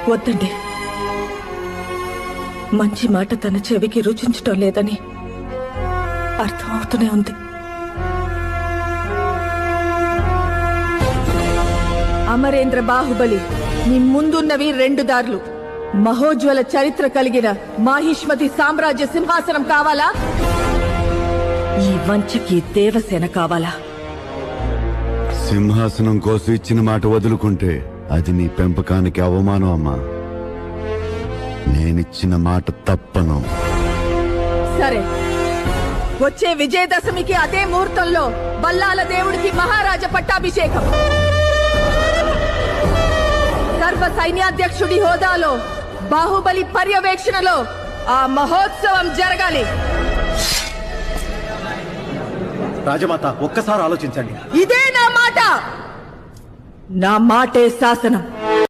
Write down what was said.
వద్దండి, మంచి మాట తన చెవికి రుచించటం లేదని అర్థమవుతూనే ఉంది. అమరేంద్ర బాహుబలి, నీ ముందున్నవి 2 దారులు. మహోజ్వల చరిత్ర కలిగిన మాహిష్మతి సామ్రాజ్య సింహాసనం కావాలా, ఈ వంచకి దేవసేన కావాలా? సింహాసనం కోసం ఇచ్చిన మాట వదులుకుంటే అది నీ పెంపకానికి అవమానం అమ్మా. నేనిచ్చిన మాట తప్పను. సరే, వచ్చే విజయదశమికి అదే ముహూర్తంలో బల్లాల దేవుడికి మహారాజ పట్టాభిషేకం. సర్వ సైన్యాధ్యక్షుడి హోదాలో బాహుబలి పర్యవేక్షణలో ఆ మహోత్సవం జరగాలి. రాజమాత, ఒక్కసారి ఆలోచించండి. ఇదే నా మాట. నా మాటే శాసనం.